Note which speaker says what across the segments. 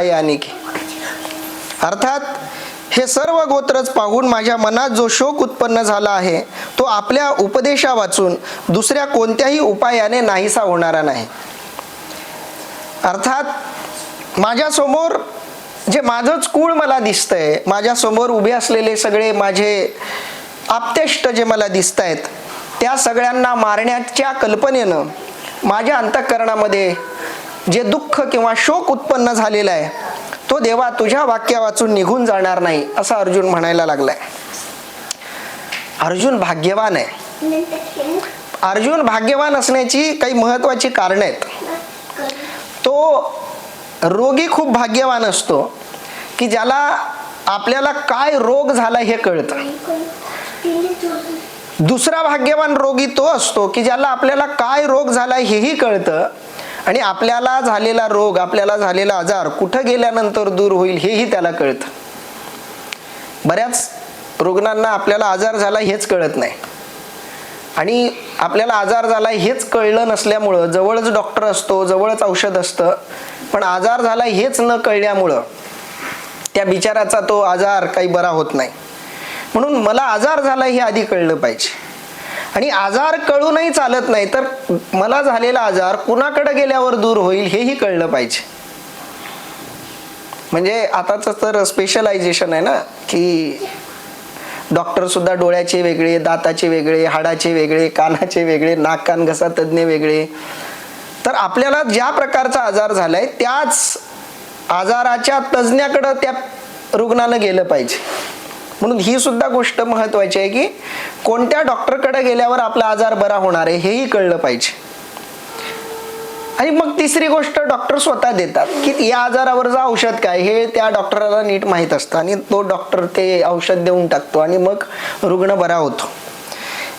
Speaker 1: यानिके. अर्थात हे सर्व गोत्रच पाहून माझ्या मनात जो शोक उत्पन्न झाला आहे तो आपल्या उपदेशा वाचून दुसऱ्या कोणत्याही उपायाने नाहीसा होणारा नाही. अर्थात माझ्यासमोर जे माझंच कुळ मला दिसतंय, माझ्यासमोर उभे असलेले सगळे माझे आप्तेष्ट जे मला दिसत आहेत, त्या सगळ्यांना मारण्याच्या कल्पनेनं माझ्या अंतःकरणामध्ये जे दुःख किंवा शोक उत्पन्न झालेला आहे तो देवा तुझ्या वाक्या वाचून निघून जाणार नाही असं अर्जुन म्हणायला लागलाय. अर्जुन भाग्यवान आहे. अर्जुन भाग्यवान असण्याची काही महत्वाची कारण आहेत. तो रोगी खूप भाग्यवान असतो की ज्याला आपल्याला काय रोग झाला हे कळतं. दुसरा भाग्यवान रोगी तो असतो की ज्याला आपल्याला काय रोग झाला हेही कळतं आणि आपल्याला झालेला रोग, आपल्याला झालेला आजार कुठं गेल्यानंतर दूर होईल हेही त्याला कळतं. बऱ्याच रुग्णांना आपल्याला आजार झाला हेच कळत नाही आणि आपल्याला आजार झाला हेच कळलं नसल्यामुळं जवळच डॉक्टर असतो, जवळच औषध असतं, पण आजार झाला हेच न कळल्यामुळं त्या बिचाराचा तो आजार काही बरा होत नाही. म्हणून मला आजार झाला हे आधी कळलं पाहिजे आणि आजार कळूनही चालत नाही, तर मला झालेला आजार कुणाकडे गेल्यावर दूर होईल हेही कळलं पाहिजे. म्हणजे आताच तर स्पेशलायझेशन आहे ना की डॉक्टर सुद्धा डोळ्याचे वेगळे, दाताचे वेगळे, हाडाचे वेगळे, कानाचे वेगळे, नाक कान घसा तज्ञ वेगळे. तर आपल्याला ज्या प्रकारचा आजार झालाय त्याच आजाराच्या तज्ञाकडे त्या रुग्णानं गेलं पाहिजे. म्हणून ही सुद्धा गोष्ट महत्वाची आहे की कोणत्या डॉक्टरकडे गेल्यावर आपला आजार बरा होणार आहे हेही कळलं पाहिजे. आणि मग तिसरी गोष्ट डॉक्टर स्वतः देतात की या आजारावरचं औषध काय हे त्या डॉक्टरला नीट माहीत असतं आणि तो डॉक्टर ते औषध देऊन टाकतो आणि मग रुग्ण बरा होतो.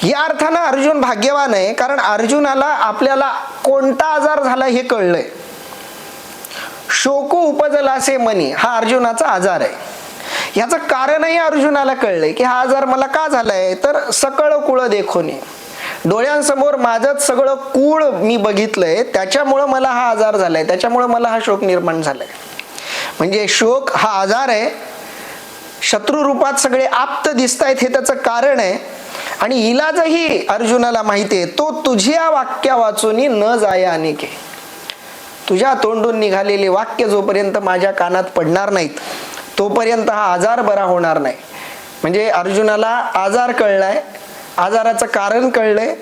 Speaker 1: या अर्थानं अर्जुन भाग्यवान आहे कारण अर्जुनाला आपल्याला कोणता आजार झाला हे कळलंय. शोको उपजलासे मनी हा अर्जुनाचा आजार आहे. याचं कारणही अर्जुनाला कळलंय की हा आजार मला का झालाय, तर सकळ कुळ देखोनी, डोळ्यांसमोर माझंच सगळं कुळ मी बघितलंय त्याच्यामुळं मला हा आजार झालाय, त्याच्यामुळं मला हा शोक निर्माण झालाय. म्हणजे शोक हा आजार आहे, शत्रू रूपात सगळे आप्त दिसतायत हे त्याचं कारण आहे आणि इलाजही अर्जुनाला माहिती आहे. तो तुझ्या वाक्या वाचूनी न जाय अनेके, तुझ्या तोंडून निघालेले वाक्य जोपर्यंत माझ्या कानात पडणार नाहीत तोपर्यंत हा आजार बरा होणार नाही. म्हणजे अर्जुनाला आजार कळलाय, आजाराचं कारण कळलंय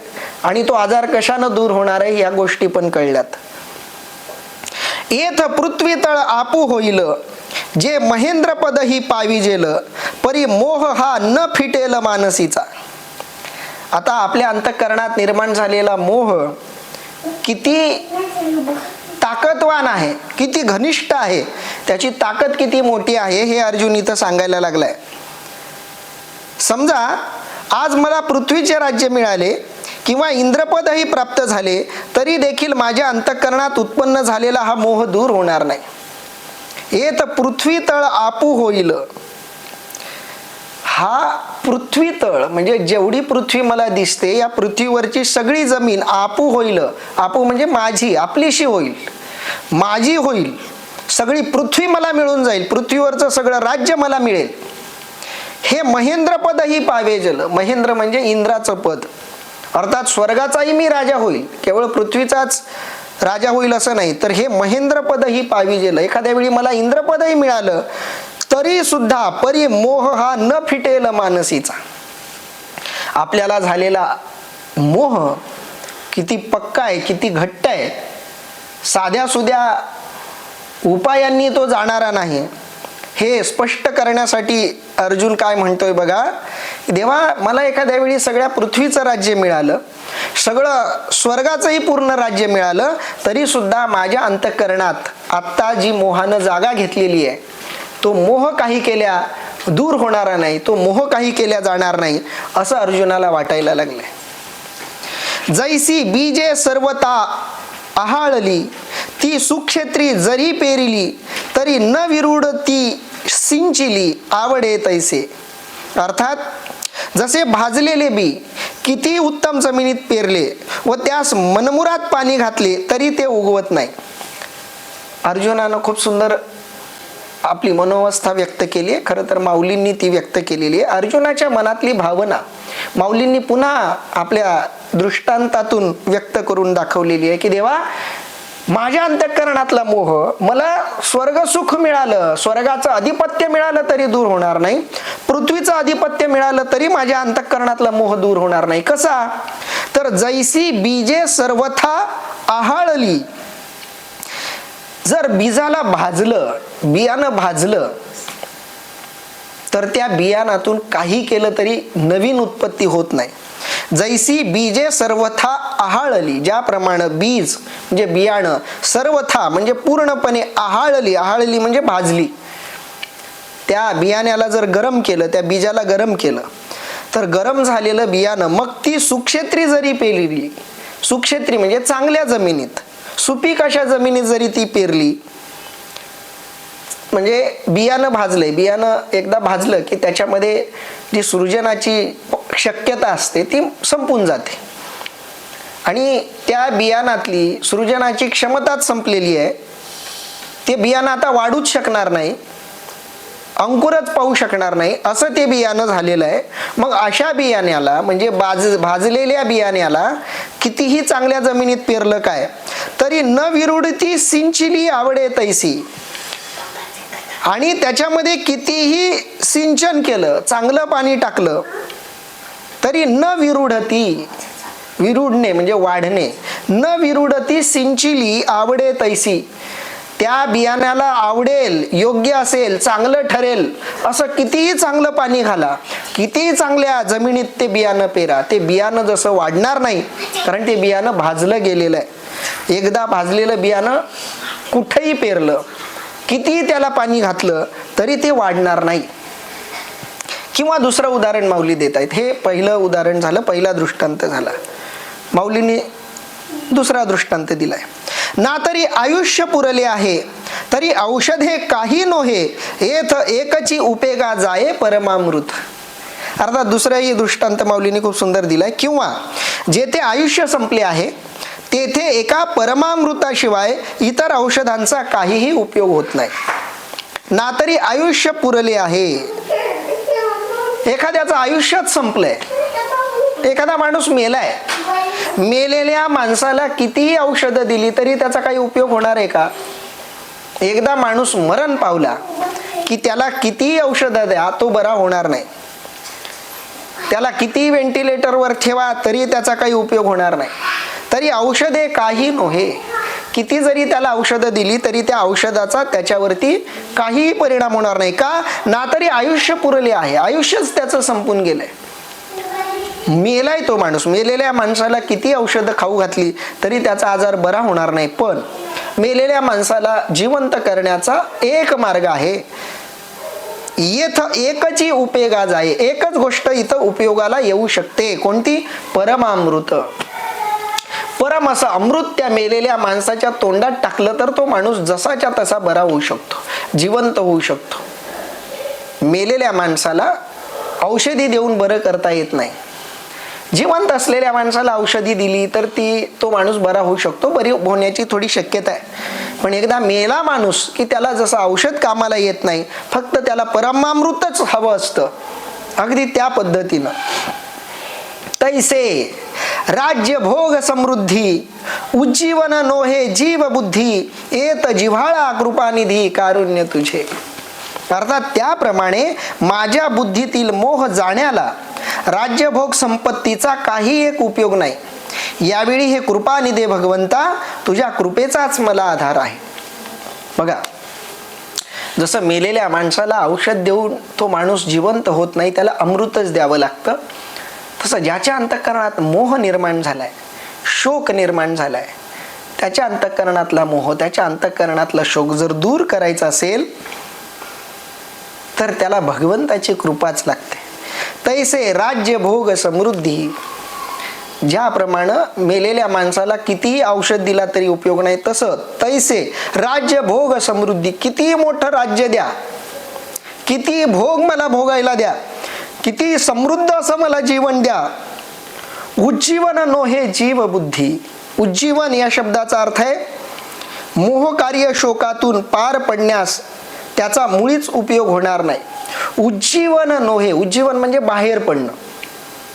Speaker 1: आणि तो आजार कशानं दूर होणार आहे या गोष्टी पण कळल्यात. येथ पृथ्वी तळ आपू होईल, जे महेंद्र पद ही पाविजेल, परी मोह हा न फिटेल मानसीचा. आता आपल्या अंतःकरणात निर्माण झालेला मोह किती ताकदवान आहे, किती घनिष्ठ आहे, त्याची ताकद किती मोठी आहे हे अर्जुन इथं सांगायला लागलाय. समजा आज मला पृथ्वीचे राज्य मिळाले किंवा इंद्रपदही प्राप्त झाले तरी देखील माझ्या अंतःकरणात उत्पन्न झालेला हा मोह दूर होणार नाही. येत पृथ्वी तळ आपू होईल, हा पृथ्वी तळ म्हणजे जेवढी पृथ्वी मला दिसते या पृथ्वीवरची सगळी जमीन आपू होईल. आपू म्हणजे माझी, आपलीशी होईल, माझी होईल, सगळी पृथ्वी मला मिळून जाईल, पृथ्वीवरचं सगळं राज्य मला मिळेल. हे महेंद्र पदही पावेजल, महेंद्र म्हणजे इंद्राचं पद, अर्थात स्वर्गाचाही मी राजा होईल, केवळ पृथ्वीचाच राजा होईल असं नाही, तर हे महेंद्र पदही पाविजेल. एखाद्या वेळी मला इंद्रपदही मिळालं तरी सुद्धा परी मोह हा न फिटेल मानसीचा. आपल्याला झालेला मोह किती पक्का आहे, किती घट्ट आहे, साध्या सुध्या उपायांनी तो जाणारा नाही. हे स्पष्ट करण्यासाठी अर्जुन काय म्हणतोय बघा, देवा मला एखाद्या वेळी सगळ्या पृथ्वीचं राज्य मिळालं, सगळं स्वर्गाचंही पूर्ण राज्य मिळालं तरी सुद्धा माझ्या अंतःकरणात आत्ता जी मोहानं जागा घेतलेली आहे तो मोह काही केल्या दूर होणारा नाही, तो मोह काही केल्या जाणार नाही असं अर्जुनाला वाटायला लागलंय. जैसी बीजे सर्वता आहाळली, ती सुक्षेत्री जरी पेरिली, तरी न विरूढ ती सिंचिली, आवडे तैसे. अर्थात जसे भाजलेले बी किती उत्तम जमिनीत पेरले व त्यास मनमुरात पाणी घातले तरी ते उगवत नाही. अर्जुनानं खूप सुंदर आपली मनोवस्था व्यक्त केली आहे. खरं तर माऊलींनी ती व्यक्त केलेली आहे. अर्जुनाच्या मनातली भावना माऊलींनी पुन्हा आपल्या दृष्टांतातून व्यक्त करून दाखवलेली आहे की देवा, माझ्या अंतःकरणातला मोह, मला स्वर्ग सुख मिळालं, स्वर्गाचं अधिपत्य मिळालं तरी दूर होणार नाही, पृथ्वीचं अधिपत्य मिळालं तरी माझ्या अंतःकरणातला मोह दूर होणार नाही. कसा? तर जैसी बीजे सर्वथा आहाळली. जर बीजाला भाजलं, बियाणं भाजलं, तर त्या बियाणातून काही केलं तरी नवीन उत्पत्ती होत नाही. जैसी बीजे सर्वथा आहाळली, ज्याप्रमाणे बीज म्हणजे बियाणं सर्वथा म्हणजे पूर्णपणे आहाळली, आहाळली म्हणजे भाजली. त्या बियाण्याला जर गरम केलं, त्या बीजाला गरम केलं, तर गरम झालेलं बियाणं मग ती सुक्षेत्री जरी पेरली, सुक्षेत्री म्हणजे चांगल्या जमिनीत, सुपीक अशा जमिनीत जरी ती पेरली, म्हणजे बियाणं भाजलंय, बियाणं एकदा भाजलं की त्याच्यामध्ये जी सृजनाची शक्यता असते ती संपून जाते आणि त्या बियाणातली सृजनाची क्षमताच संपलेली आहे. ते बियाणं आता वाढूच शकणार नाही, अंकुरच पाहू शकणार नाही, असं ते बियाणं झालेलं आहे. मग अशा बियाण्याला म्हणजे भाजलेल्या बियाण्याला कितीही चांगल्या जमिनीत पेरलं काय तरी न विरुडती सिंचिली आवडे तैसी, आणि त्याच्यामध्ये कितीही सिंचन केलं, चांगलं पाणी टाकलं तरी न विरुडती, विरुडणे म्हणजे वाढणे, न विरुडती सिंचिली आवडे तैसी, त्या बियाण्याला आवडेल, योग्य असेल, चांगलं ठरेल असं कितीही चांगलं पाणी घाला, कितीही चांगल्या जमिनीत ते बियाणं पेरा, ते बियाणं जसं वाढणार नाही, कारण ते बियाणं भाजलं गेलेलं आहे. एकदा भाजलेलं बियाणं कुठेही पेरलं, कितीही त्याला पाणी घातलं तरी ते वाढणार नाही. किंवा दुसरं उदाहरण माऊली देत आहेत. हे पहिलं उदाहरण झालं, पहिला दृष्टांत झाला. माऊलीने दुसरा दृष्टांत दिलाय. ना तरी आयुष्य पुरले आहे, तरी औषधे काही नोहे, येथ एकची उपेगा जाये परमामृत. अर्थात दुसराही दृष्टांत माऊलीने खूप सुंदर दिलाय. किंवा जेथे आयुष्य संपले आहे तेथे एका परमामृताशिवाय इतर औषधांचा काहीही उपयोग होत नाही. ना तरी आयुष्य पुरले आहे, एखाद्याचं आयुष्यच संपलंय, एखादा माणूस मेलाय, मेलेल्या माणसाला कितीही औषधं दिली तरी त्याचा काही उपयोग होणार आहे का? एकदा माणूस मरण पावला की त्याला कितीही औषधं द्या तो बरा होणार नाही, त्याला कितीही व्हेंटिलेटरवर ठेवा तरी त्याचा काही उपयोग होणार नाही. तरी औषधे काही नोहे, किती जरी त्याला औषधं दिली तरी त्या औषधाचा त्याच्यावरती काहीही परिणाम होणार नाही. का? ना तरी आयुष्य पुरले आहे, आयुष्यच त्याचं संपून गेलंय. मेलाय तो माणूस, मेलेल्या माणसाला किती औषधं खाऊ घातली तरी त्याचा आजार बरा होणार नाही. पण मेलेल्या माणसाला जिवंत करण्याचा एक मार्ग आहे. येथ एकची उपयोगा जाये, एकच गोष्ट इथं उपयोगाला येऊ शकते. कोणती? परमामृत. परम असं अमृत त्या मेलेल्या माणसाच्या तोंडात टाकलं तर तो माणूस जसाच्या तसा बरा होऊ शकतो, जिवंत होऊ शकतो. मेलेल्या माणसाला औषधी देऊन बरं करता येत नाही. जिवंत असलेल्या माणसाला औषधी दिली तर तो माणूस बरा होऊ शकतो, बरी होण्याची थोडी शक्यता आहे. पण एकदा मेला माणूस की त्याला जसं औषध कामाला येत नाही, फक्त त्याला परमामृतच हवं असतं, अगदी त्या पद्धतीनं. तैसे राज्य भोग समृद्धी उज्जीवन नोहे जीव बुद्धी, येत जिव्हाळा कृपानिधी कारुण्य तुझे. अर्थात त्याप्रमाणे माझ्या बुद्धीतील मोह जाण्याला राज्यभोग संपत्तीचा काही एक उपयोग नाही. यावेळी हे कृपानिधे भगवंता, तुझ्या कृपेचाच मला आधार आहे. बघा, जसं मेलेल्या माणसाला औषध देऊन तो माणूस जिवंत होत नाही, त्याला अमृतच द्यावं लागतं, तसं ज्याच्या अंतःकरणात मोह निर्माण झालाय, शोक निर्माण झालाय, त्याच्या अंतःकरणातला मोह, त्याच्या अंतःकरणातला शोक जर दूर करायचा असेल तर त्याला भगवंताची कृपाच लागते. तैसे राज्य भोग समृद्धी, ज्याप्रमाणे मेलेल्या माणसाला कितीही औषध दिला तरी उपयोग नाही, तसं तैसे राज्य भोग समृद्धी, कितीही मोठं राज्य द्या, किती भोग मला भोगायला द्या, किती समृद्ध असं मला जीवन द्या, उज्जीवन नोहे जीव बुद्धी. उज्जीवन या शब्दाचा अर्थ आहे मोहकार्य शोकातून पार पडण्यास त्याचा मुळीच उपयोग होणार नाही. उज्जीवन नोहे, उज्जीवन म्हणजे बाहेर पडणं,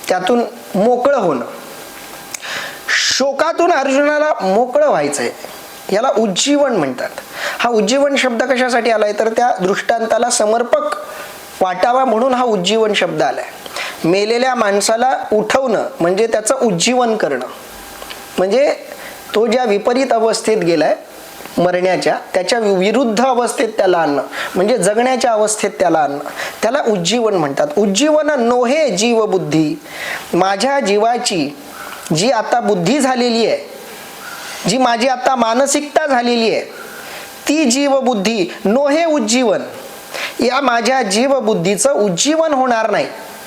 Speaker 1: त्यातून मोकळं होणं. शोकातून अर्जुनाला मोकळं व्हायचंय, याला उज्जीवन म्हणतात. हा उज्जीवन शब्द कशासाठी आलाय तर त्या दृष्टांताला समर्पक वाटावा म्हणून हा उज्जीवन शब्द आलाय. मेलेल्या माणसाला उठवणं म्हणजे त्याचं उज्जीवन करणं, म्हणजे तो ज्या विपरीत अवस्थेत गेलाय मरण्याच्या, त्याच्या विरुद्ध अवस्थेत त्याला आणणं म्हणजे जगण्याच्या अवस्थेत त्याला आणणं, त्याला उज्जीवन म्हणतात. उज्जीवन नोहे जीव बुद्धी, माझ्या जीवाची जी आता बुद्धी झालेली आहे, जी माझी आता मानसिकता झालेली आहे, ती जीवबुद्धी नोहे उज्जीवन, या माझ्या जीवबुद्धीचं उज्जीवन होणार नाही.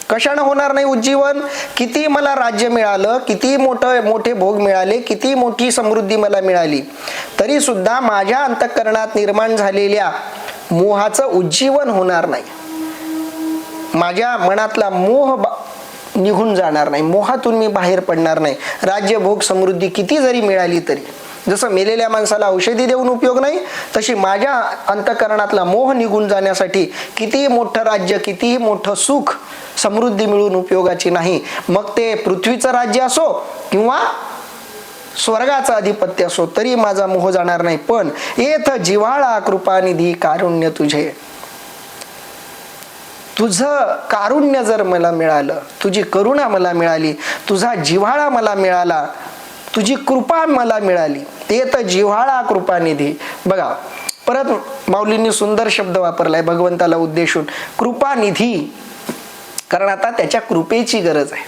Speaker 1: कशानं होणार नाही उज्जीवन? किती मला राज्य मिळालं, किती मोठे भोग मिळाले, किती मोठी समृद्धी मला मिळाली, तरी सुद्धा माझ्या अंतःकरणात निर्माण झालेल्या मोहाचं उज्जीवन होणार नाही. माझ्या मनातला मोह निघून जाणार नाही, मोहातून मी बाहेर पडणार नाही. राज्य भोग समृद्धी किती जरी मिळाली तरी, जसं मेलेल्या माणसाला औषधी देऊन उपयोग नाही, तशी माझ्या अंतःकरणातला मोह निघून जाण्यासाठी कितीही मोठं राज्य, कितीही मोठं सुख समृद्धी मिळून उपयोगाची नाही. मग ते पृथ्वीचं राज्य असो किंवा स्वर्गाचं अधिपत्य असो, तरी माझा मोह जाणार नाही. पण येथ जिव्हाळा कृपानिधी कारुण्य तुझे, तुझं कारुण्य जर मला मिळालं, तुझी करुणा मला मिळाली, तुझा जिव्हाळा मला मिळाला, तुझी कृपा मला मिळाली, ते तर जिव्हाळा कृपानिधी. बघा परत माऊलींनी सुंदर शब्द वापरलाय भगवंताला उद्देशून, कृपानिधी. कारण आता त्याच्या कृपेची गरज आहे,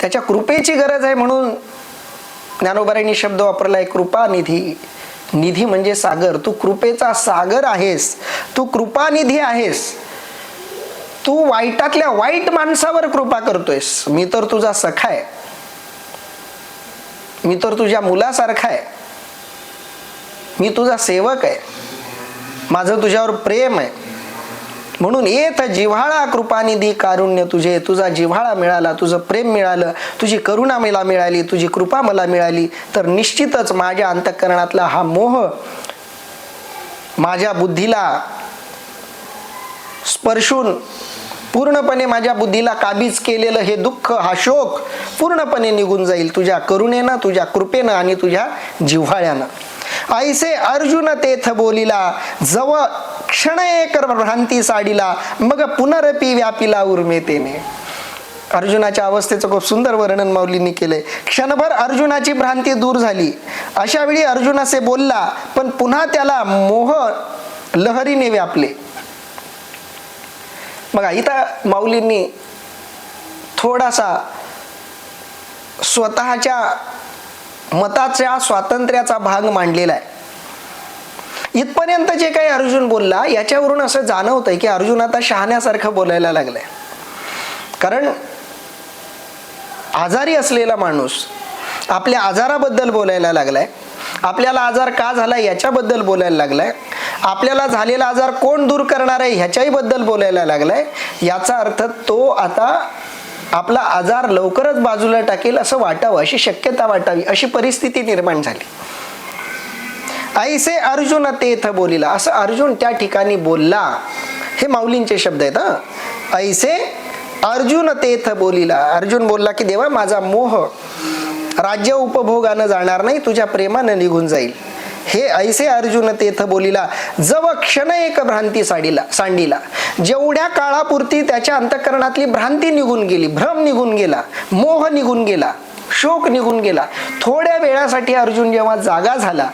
Speaker 1: त्याच्या कृपेची गरज आहे म्हणून ज्ञानोबारांनी शब्द वापरलाय कृपानिधी. निधी म्हणजे सागर, तू कृपेचा सागर आहेस, तू कृपानिधी आहेस. तू वाईटातल्या वाईट माणसावर कृपा करतोयस. मी तर तुझा सखा आहे, मी तर तुझ्या मुलासारखा आहे, मी तुझा सेवक आहे, माझं तुझ्यावर प्रेम आहे. म्हणून येथ जिव्हाळा कृपानिधी कारुण्य तुझे, तुझा जिव्हाळा मिळाला, तुझं प्रेम मिळालं, तुझी करुणा मला मिळाली, तुझी कृपा मला मिळाली, तर निश्चितच माझ्या अंतःकरणातला हा मोह, माझ्या बुद्धीला स्पर्शून पूर्णपणे माझ्या बुद्धीला काबीज केलेलं हे दुःख, हा शोक पूर्णपणे निघून जाईल तुझ्या करुणेनं, तुझ्या कृपेनं आणि तुझ्या जिव्हाळ्यानं. ऐसे अर्जुन तेथ बोलिला, जव क्षण एक भ्रांती साडीला, मग पुनरपी व्यापिला उर्मेतेने. अर्जुनाच्या अवस्थेचं खूप सुंदर वर्णन माऊलींनी केलंय. क्षणभर अर्जुनाची भ्रांती दूर झाली, अशा वेळी अर्जुन असे बोलला, पण पुन्हा त्याला मोह लहरीने व्यापले. बघा इथं माऊलींनी थोडासा स्वतःच्या मताच्या स्वातंत्र्याचा भाग मांडलेला आहे. इथपर्यंत जे काही अर्जुन बोलला याच्यावरून असं जाणवतंय की अर्जुन आता शहाण्यासारखं बोलायला लागलाय. कारण आजारी असलेला माणूस आपल्या आजाराबद्दल बोलायला लागलाय, आपल्याला आजार का झाला याच्याबद्दल बोलायला लागलाय, आपल्याला झालेला आजार कोण दूर करणार आहे ह्याच्याही बद्दल बोलायला लागलाय. याचा अर्थ तो आता आपला आजार लवकरच बाजूला टाकेल असं वाटावं, अशी शक्यता वाटावी, अशी परिस्थिती निर्माण झाली. ऐसे अर्जुन तेथ बोलिला, असं अर्जुन त्या ठिकाणी बोलला. हे माऊलींचे शब्द आहेत. ऐसे अर्जुन तेथ बोलिला, अर्जुन बोलला की देवा माझा मोह राज्य उपभोगानं जाणार नाही, तुझ्या प्रेमानं निघून जाईल. हे ऐसे अर्जुन तेथ बोलिला, जव क्षण एक भ्रांती सांडिला, जेवढ्या काळापुरती त्याच्या अंतःकरणातली भ्रांती निघून गेली, भ्रम निघून गेला, मोह निघून गेला, शोक निघून गेला. थोड्या वेळासाठी अर्जुन जेव्हा जागा झाला,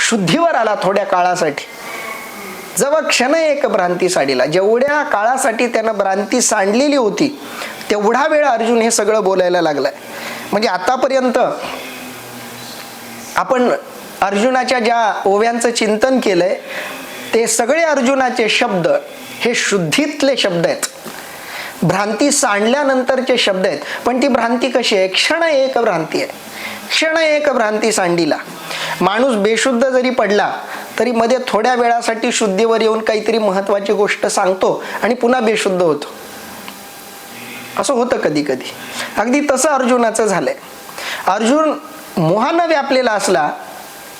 Speaker 1: शुद्धीवर आला थोड्या काळासाठी, जव क्षण एक भ्रांती साडीला, जेवढ्या काळासाठी त्यानं भ्रांती सांडलेली होती तेवढा वेळ अर्जुन हे सगळं बोलायला लागलाय. म्हणजे आतापर्यंत आपण अर्जुनाच्या ज्या ओव्यांचं चिंतन केलंय ते सगळे अर्जुनाचे शब्द हे शुद्धीतले शब्द आहेत, भ्रांती सांडल्यानंतरचे शब्द आहेत. पण ती भ्रांती कशी आहे? क्षण एक भ्रांती आहे, क्षण एक भ्रांती सांडीला. माणूस बेशुद्ध जरी पडला तरी मध्ये थोड्या वेळासाठी शुद्धीवर येऊन काहीतरी महत्वाची गोष्ट सांगतो आणि पुन्हा बेशुद्ध होतो. असं होतं कधी कधी. अगदी तसं अर्जुनाचं झालंय. अर्जुन मोहानं व्यापलेला असला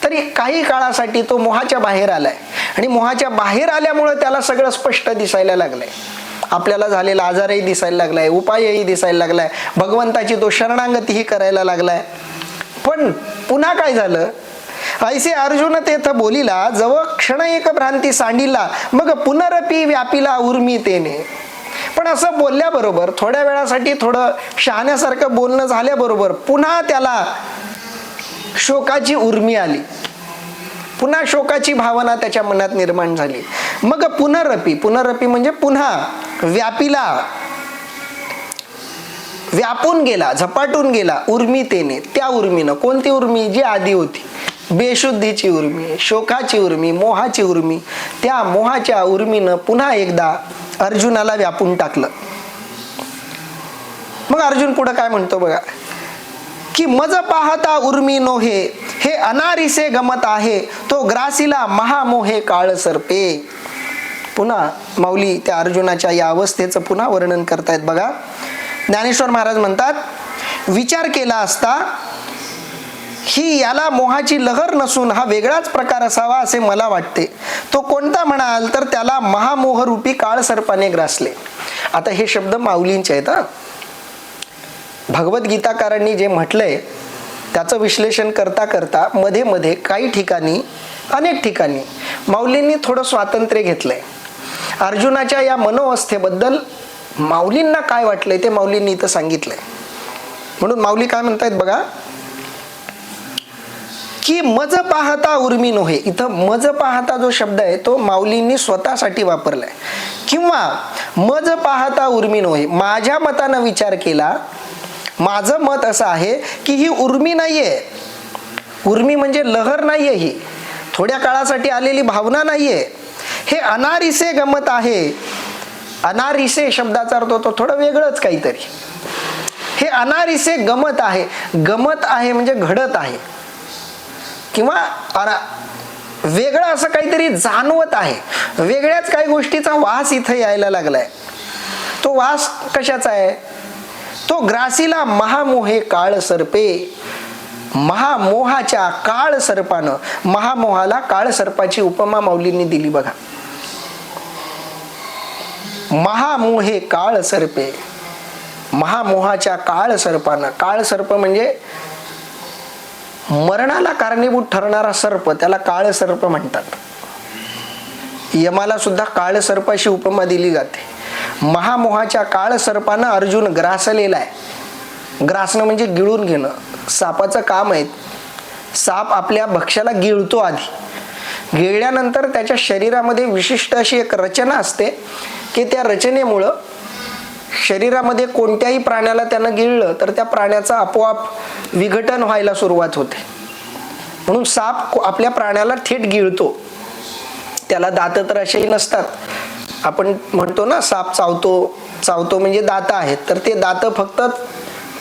Speaker 1: तरी काही काळासाठी तो मोहाच्या बाहेर आलाय आणि मोहाच्या बाहेर आल्यामुळे त्याला सगळं स्पष्ट दिसायला लागलंय. आपल्याला झालेला आजारही दिसायला लागलाय, उपायही दिसायला लागलाय, भगवंताची तो शरणागतीही करायला लागलाय. पण पुन्हा काय झालं? ऐसे अर्जुन तेथ बोलिला, जव क्षण एक भ्रांती सांडिला, मग पुनरपी व्यापिला उर्मी तेने. पण असं बोलल्याबरोबर थोड्या वेळासाठी थोडं शहाण्यासारखं बोलणं झाल्याबरोबर पुन्हा त्याला शोकाची उर्मी आली, पुन्हा शोकाची भावना त्याच्या मनात निर्माण झाली. मग पुनरपी, पुनरपी म्हणजे पुन्हा, व्यापिला व्यापून गेला, झपाटून गेला, उर्मी तेने, त्या उर्मीनं. कोणती उर्मी? जी आधी होती, बेशुद्धीची उर्मी, शोकाची उर्मी, मोहाची उर्मी. त्या मोहाच्या उर्मीनं पुन्हा एकदा अर्जुनाला व्यापून टाकलं. मग अर्जुन पुढे काय म्हणतो बघा, की मज पाहता उर्मी नोहे, हे अनारिसे गमत आहे, तो ग्रासीला महामोहे काळ सरपे. पुन्हा माऊली त्या अर्जुनाच्या या अवस्थेचं पुन्हा वर्णन करतायत बघा. ज्ञानेश्वर महाराज म्हणतात, विचार केला असता ही याला मोहाची लहर नसून हा वेगळाच प्रकार असावा असे मला वाटते. तो कोणता म्हणाल तर त्याला महामोहरूपी काळ सर्पाने ग्रासले. आता हे शब्द माऊलींचे आहेत. भगवद्गीताकारांनी जे म्हटलंय त्याचं विश्लेषण करता करता मध्ये मध्ये काही ठिकाणी, अनेक ठिकाणी माऊलींनी थोडं स्वातंत्र्य घेतलंय. अर्जुनाच्या या मनोवस्थेबद्दल माऊलींना काय वाटलंय ते माऊलींनी इथं सांगितलंय. म्हणून माऊली काय म्हणतायत बघा, की मज पाहता उर्मी नोहे. इथं मज पाहता जो शब्द आहे तो माऊलींनी स्वतःसाठी वापरलाय. किंवा मज पाहता उर्मी नोहे, माझ्या मतानं विचार केला, माझं मत असं आहे की ही उर्मी नाहीये. उर्मी म्हणजे लहर नाहीये, ही थोड्या काळासाठी आलेली भावना नाहीये. हे अनारिसे गमत आहे. अनारिसे शब्दाचा अर्थ होतो थोडं वेगळंच काहीतरी. हे अनारिसे गमत आहे. गमत आहे म्हणजे घडत आहे किंवा वेगळं असं काहीतरी जाणवत आहे. वेगळ्याच काही गोष्टीचा वास इथं यायला लागलाय. तो वास कशाचा आहे? तो ग्रासीला महामोहे काळ सरपे. महामोहाच्या काळ सर्पानं, महामोहाला काळ सर्पाची उपमा माऊलींनी दिली बघा. महामोहे काळ सर्पे, महामोहाच्या काळ सर्पानं. काळ सर्प म्हणजे मरणाला कारणीभूत ठरणारा सर्प, त्याला काळ सर्प म्हणतात. यमाला सुद्धा काळ सर्पाची उपमा दिली जाते. महामोहाच्या काळ सर्पानं अर्जुन ग्रासलेला आहे. ग्रासणं म्हणजे गिळून घेणं. सापाचं काम आहे. साप आपल्या भक्ष्याला गिळतो. आधी गिळल्यानंतर त्याच्या शरीरामध्ये विशिष्ट अशी एक रचना असते की त्या रचनेमुळं शरीरामध्ये कोणत्याही प्राण्याला त्यानं गिळलं तर त्या प्राण्याचा आपोआप विघटन व्हायला सुरुवात होते. म्हणून साप आपल्या प्राण्याला थेट गिळतो. त्याला दात तर असेही नसतात. आपण म्हणतो ना साप चावतो, चावतो म्हणजे दात आहेत, तर ते दात फक्त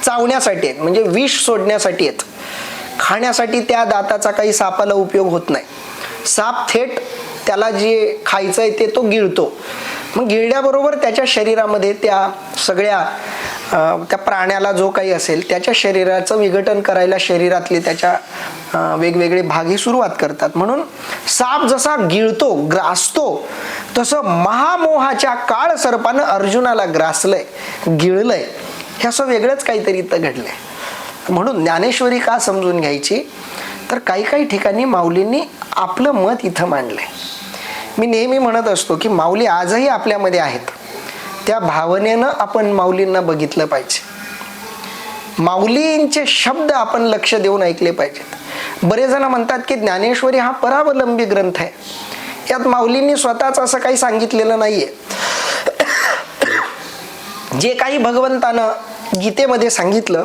Speaker 1: चावण्यासाठी आहेत, म्हणजे विष सोडण्यासाठी आहेत. खाण्यासाठी त्या दाताचा काही सापाला उपयोग होत नाही. साप थेट त्याला जे खायचं आहे ते तो गिळतो. मग गिळल्याबरोबर त्याच्या शरीरामध्ये त्या सगळ्या त्या प्राण्याला जो काही असेल त्याच्या शरीराचं विघटन करायला शरीरातले त्याच्या वेगवेगळे भागी सुरुवात करतात. म्हणून साप जसा गिळतो, ग्रासतो, तसं महामोहाच्या काळ सर्पानं अर्जुनाला ग्रासलंय, गिळलंय. हे असं वेगळंच काहीतरी इथं घडलंय. म्हणून ज्ञानेश्वरी का समजून घ्यायची तर काही काही ठिकाणी माऊलींनी आपलं मत इथं मांडलंय. मी नेहमी म्हणत असतो की माऊली आजही आपल्यामध्ये आहेत. त्या भावनेनं आपण माऊलींना बघितलं पाहिजे. माऊलींचे शब्द आपण लक्ष देऊन ऐकले पाहिजेत. बरेच जण म्हणतात की ज्ञानेश्वरी हा परावलंबी ग्रंथ आहे, यात माऊलींनी स्वतःच असं काही सांगितलेलं नाहीये. जे काही भगवंतानं गीतेमध्ये सांगितलं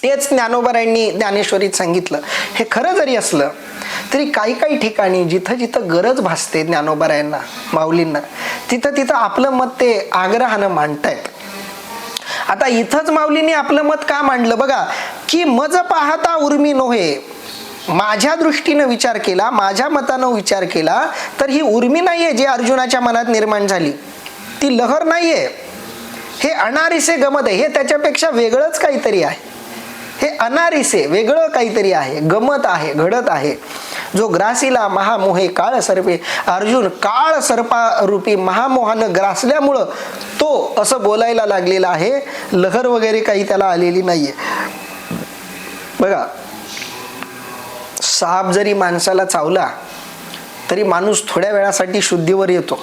Speaker 1: तेच ज्ञानोबारायांनी ज्ञानेश्वरीत सांगितलं. हे खरं जरी असलं तरी काही काही ठिकाणी जिथं जिथं गरज भासते ज्ञानोबारायांना, माऊलींना, तिथं तिथं आपलं मत ते आग्रहानं मांडतायत. आता इथंच माऊलींनी आपलं मत का मांडलं बघा, की मज पाहता उर्मी नोहे. माझ्या दृष्टीनं विचार केला, माझ्या मतानं विचार केला तर ही उर्मी नाहीये जी अर्जुनाच्या मनात निर्माण झाली, ती लहर नाहीये. हे अनारिसे गमत आहे, हे त्याच्यापेक्षा वेगळंच काहीतरी आहे. हे अनारिसे वेगळं काहीतरी आहे, गमत आहे, घडत आहे. जो ग्रासीला महामोहे काळ सर्पे, अर्जुन काळ सर्पा रूपी महामोहानं ग्रासल्यामुळं तो असं बोलायला लागलेला आहे. लहर वगैरे काही त्याला आलेली नाहीये. बघा, साप जरी माणसाला चावला तरी माणूस थोड्या वेळासाठी शुद्धीवर येतो,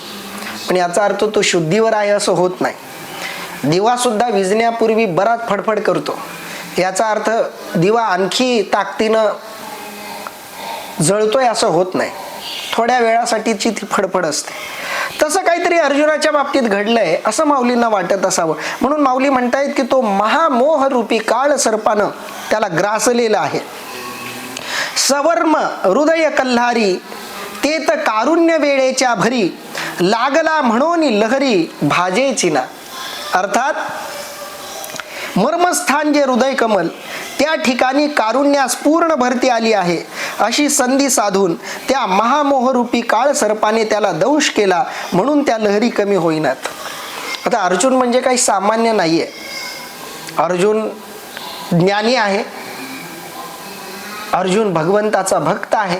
Speaker 1: पण याचा अर्थ तो शुद्धीवर आहे असं होत नाही. दिवा सुद्धा विझण्यापूर्वी बराच फडफड करतो, याचा अर्थ दिवा आणखी ताकदीनं जळतोय असं होत नाही. थोड्या वेळासाठीची ती फडफड असते. तसं काहीतरी अर्जुनाच्या बाबतीत घडलंय असं माऊलींना वाटत असावं, म्हणून माऊली म्हणतायत की तो महामोह रूपी काळ सर्पानं त्याला ग्रासलेला आहे. सवर्म हृदय कल्हारी ते तर कारुण्य वेळेच्या भरी, लागला म्हणून लहरी भाजेची ना. अर्थात मर्मस्थान जे हृदय कमल त्या ठिकाणी कारुण्यास पूर्ण भरती आली आहे, अशी संधी साधून त्या महामोहरूपी काळ सर्पाने त्याला दंश केला, म्हणून त्या लहरी कमी होईनात. आता अर्जुन म्हणजे काही सामान्य नाहीये. अर्जुन ज्ञानी आहे, अर्जुन भगवंताचा भक्त आहे,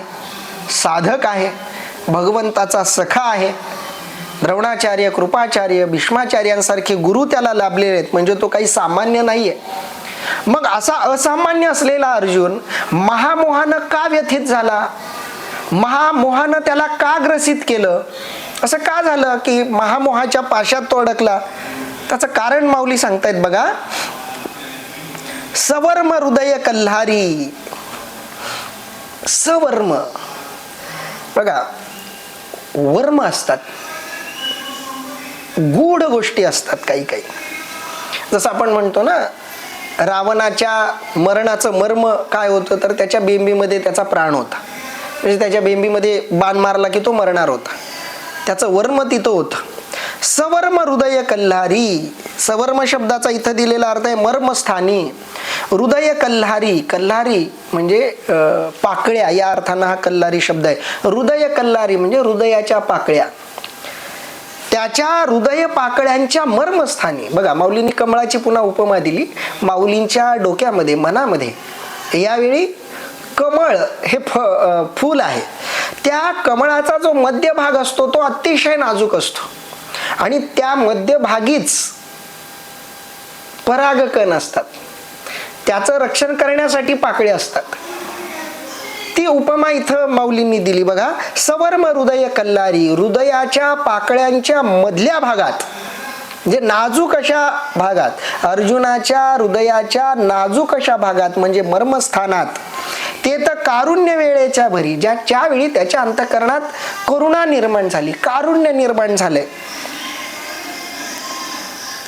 Speaker 1: साधक आहे, भगवंताचा सखा आहे. द्रोणाचार्य, कृपाचार्य, भीष्माचार्यांसारखे गुरु त्याला लाभलेले आहेत, म्हणजे तो काही सामान्य नाहीये. मग असा असामान्य असलेला अर्जुन महामोहानं का व्यथित झाला, महामोहानं त्याला का ग्रसित केलं, असं का झालं की महामोहाच्या पाशात तो अडकला? त्याचं कारण माऊली सांगतायत बघा. सवर्म हृदय कल्हारी. सवर्म, बघा वर्म असतात, गूढ गोष्टी असतात काही काही. जसं आपण म्हणतो ना, रावणाच्या मरणाचं मर्म काय होतं, तर त्याच्या बेंबीमध्ये त्याचा प्राण होता, म्हणजे त्याच्या बेंबीमध्ये बाण मारला की तो मरणार होता, त्याचं वर्म तिथं होतं. सवर्म हृदय कल्हारी. सवर्म शब्दाचा इथं दिलेला अर्थ आहे मर्मस्थानी. हृदय कल्हारी, कल्हारी म्हणजे पाकळ्या, या अर्थानं हा कल्हारी शब्द आहे. हृदय कल्हारी म्हणजे हृदयाच्या पाकळ्या. त्याच्या हृदय पाकळ्यांच्या मर्मस्थानी. बघा, माऊलींनी कमळाची पुन्हा उपमा दिली. माऊलींच्या डोक्यामध्ये, मनामध्ये यावेळी कमळ हे फूल आहे. त्या कमळाचा जो मध्यभाग असतो तो अतिशय नाजूक असतो, आणि त्या मध्यभागीच परागकण असतात, त्याचं रक्षण करण्यासाठी पाकळ्या असतात. ती उपमा इथं माऊलींनी दिली बघा. सवर्म हृदय कल्हारी, हृदयाच्या पाकळ्यांच्या मधल्या भागात, म्हणजे नाजूक अशा भागात, अर्जुनाच्या हृदयाच्या नाजूक अशा भागात म्हणजे मर्मस्थानात, ते तर कारुण्य वेळेच्या भरी, ज्यावेळी त्याच्या अंतःकरणात करुणा निर्माण झाली, कारुण्य निर्माण झाले.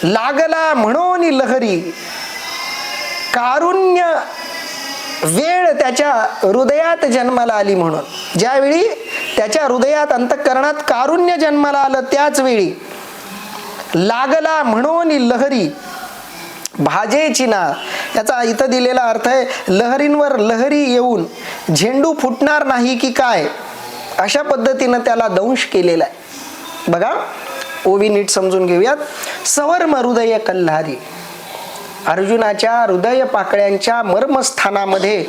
Speaker 1: लागला म्हणून लहरी. कारुण्य वेळ त्याच्या हृदयात जन्माला आली म्हणून, ज्यावेळी त्याच्या हृदयात अंतःकरणात कारुण्य जन्माला आलं त्याच वेळी लागला म्हणून लहरी भाजेची ना. याचा इथं दिलेला अर्थ आहे लहरींवर लहरी येऊन झेंडू फुटणार नाही की काय, अशा पद्धतीनं त्याला दंश केलेला आहे. बघा, ओवी नीट समजून घेऊयात. सवर्म हृदय कल्हारी, अर्जुनाच्या हृदय पाकळ्यांच्या मर्मस्थानामध्ये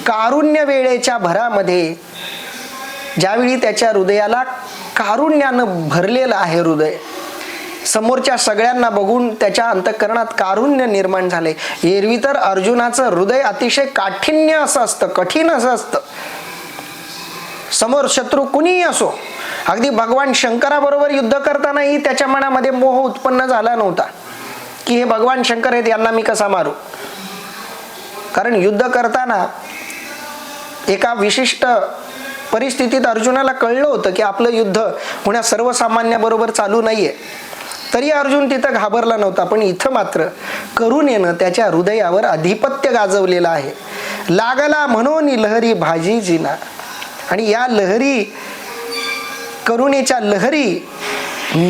Speaker 1: कारुण्य वेळेच्या भरामध्ये, ज्यावेळी त्याच्या हृदयाला कारुण्यानं भरलेलं आहे हृदय, समोरच्या सगळ्यांना बघून त्याच्या अंतःकरणात कारुण्य निर्माण झाले. एरवी तर अर्जुनाचं हृदय अतिशय काठिण्य असं असतं, कठीण असं असतं. समोर शत्रू कुणीही असो, अगदी भगवान शंकराबरोबर युद्ध करतानाही त्याच्या मनामध्ये मोह उत्पन्न झाला नव्हता की हे भगवान शंकर आहेत, यांना मी कसा मारू. कारण युद्ध करताना एका विशिष्ट परिस्थितीत अर्जुनाला कळलं होतं की आपलं युद्ध पुण्या सर्वसामान्याबरोबर चालू नाहीये, तरी अर्जुन तिथं घाबरला नव्हता. पण इथं मात्र करुणेनं त्याच्या हृदयावर अधिपत्य गाजवलेलं आहे. लागला म्हणून लहरी भाजी जिना. आणि या लहरी, करुणेच्या लहरी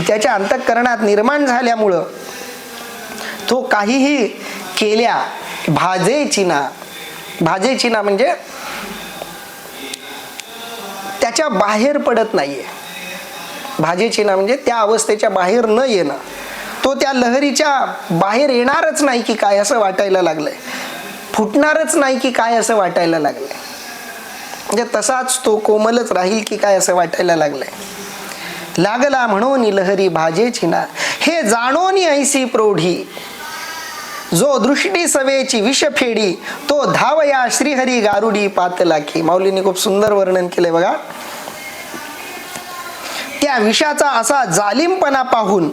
Speaker 1: त्याच्या अंतःकरणात निर्माण झाल्यामुळं तो काहीही केल्या भाजेची ना. भाजेची ना म्हणजे त्याच्या बाहेर पडत नाहीये. भाजेची ना म्हणजे त्या अवस्थेच्या बाहेर न येणं. तो त्या लहरीच्या बाहेर येणारच नाही की काय असं वाटायला लागलंय. फुटणारच नाही की काय असं वाटायला लागलंय. म्हणजे तसाच तो कोमलच राहील की काय असं वाटायला लागलंय. लागला म्हणून लहरी भाजेची ना, हे जाणोनी ऐसी प्रौढी, जो दृष्टी सवेची विष फेडी, तो धावया श्रीहरी गारुडी पातलाखी. माऊलींनी खूप सुंदर वर्णन केलंय बघा. त्या विषाचा असा जालिमपणा पाहून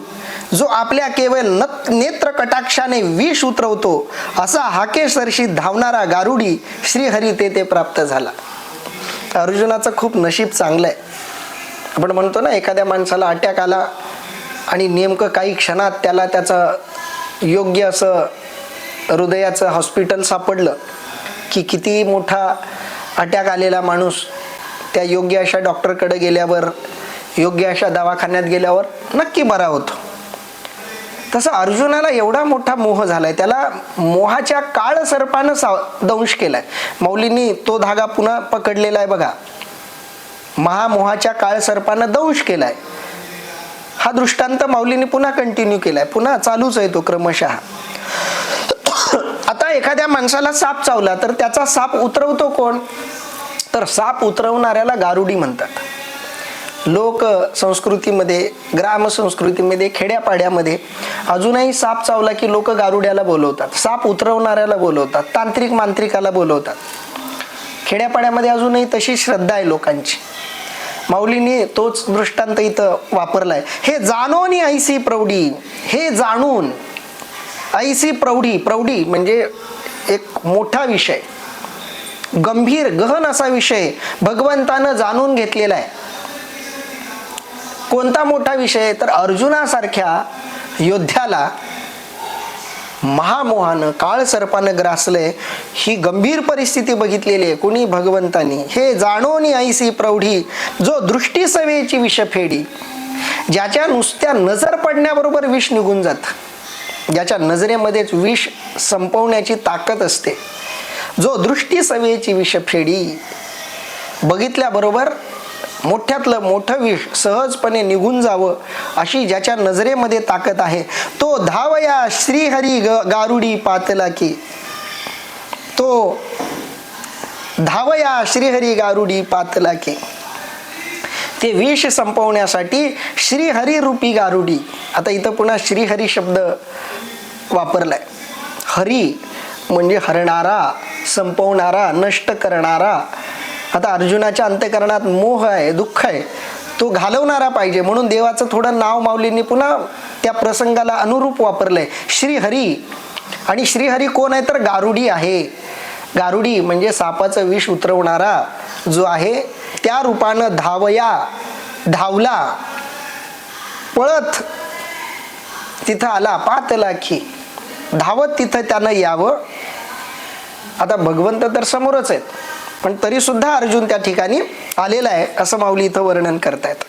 Speaker 1: जो आपल्या केवळ नेत्र कटाक्षाने विष उतरवतो, असा हाकेसरशी धावणारा गारुडी श्रीहरी ते प्राप्त झाला. अर्जुनाचं खूप नशीब चांगलं आहे. आपण म्हणतो ना, एखाद्या माणसाला अटॅक आला आणि नेमकं काही क्षणात त्याला त्याचं योग्य असं हृदयाचं हॉस्पिटल सापडलं की किती मोठा अटॅक आलेला माणूस त्या योग्य अशा डॉक्टरकडे गेल्यावर, योग्य अशा दवाखान्यात गेल्यावर नक्की बरा होतो. तसं अर्जुनाला एवढा मोठा मोह झालाय, त्याला मोहाच्या काळ सर्पानं दंश केलाय. माऊलींनी तो धागा पुन्हा पकडलेला आहे बघा. महामोहाच्या काळ सर्पानं दंश केलाय. हा दृष्टांत माऊलींनी पुन्हा कंटिन्यू केलाय, पुन्हा चालूच आहे तो क्रमशः. आता एखाद्या माणसाला साप चावला तर त्याचा साप उतरवतो कोण? तर साप उतरवणाऱ्याला गारुडी म्हणतात. लोक संस्कृतीमध्ये, ग्राम संस्कृतीमध्ये, खेड्यापाड्यामध्ये अजूनही साप चावला की लोक गारुड्याला बोलवतात, साप उतरवणाऱ्याला बोलवतात, तांत्रिक मांत्रिकाला बोलवतात. खेड्यापाड्यामध्ये अजूनही तशी श्रद्धा आहे लोकांची. माऊलींनी तोच दृष्टांत इथं वापरलाय. हे जाणोनी ऐसी प्रौढी, हे जाणून ऐसी प्रौढी. प्रौढी म्हणजे एक मोठा विषय, गंभीर गहन असा विषय भगवंतानं जाणून घेतलेला आहे. कोणता मोठा विषय? तर अर्जुनासारख्या योद्ध्याला महामोहानं, काळ सर्पानं ग्रासलंय. ही गंभीर परिस्थिती बघितलेली आहे कोणी? भगवंतानी. हे जाणोनी ऐसी प्रौढी, जो दृष्टी सवेची विष फेडी, ज्याच्या नुसत्या नजर पडण्याबरोबर विष निघून जात, ज्याच्या नजरेमध्येच विष संपवण्याची ताकद असते. जो दृष्टी सवेची विष फेडी, बघितल्याबरोबर मोठ्यातलं मोठं विष सहजपणे निघून जावं अशी ज्याच्या नजरेमध्ये ताकद आहे, तो धावया श्रीहरी गारुडी पातलाकी. तो धावया श्रीहरी गारुडी पातलाकी. ते विष संपवण्यासाठी श्रीहरी रूपी गारुडी. आता इथं पुन्हा श्रीहरी शब्द वापरलाय. हरी म्हणजे हरणारा, संपवणारा, नष्ट करणारा. आता अर्जुनाच्या अंतःकरणात मोह आहे, दुःख आहे, तो घालवणारा पाहिजे म्हणून देवाचं थोडं नाव माऊलींनी पुन्हा त्या प्रसंगाला अनुरूप वापरलंय, श्रीहरी. आणि श्रीहरी कोण आहे? तर गारुडी आहे. गारुडी म्हणजे सापाचं विष उतरवणारा जो आहे, त्या रूपानं धावया, धावला, पळत तिथं आला, पातलाखी, धावत तिथं त्यानं यावं. आता भगवंत तर समोरच आहेत, पण तरी सुद्धा अर्जुन त्या ठिकाणी आलेला आहे असं माऊली इथं वर्णन करतायत.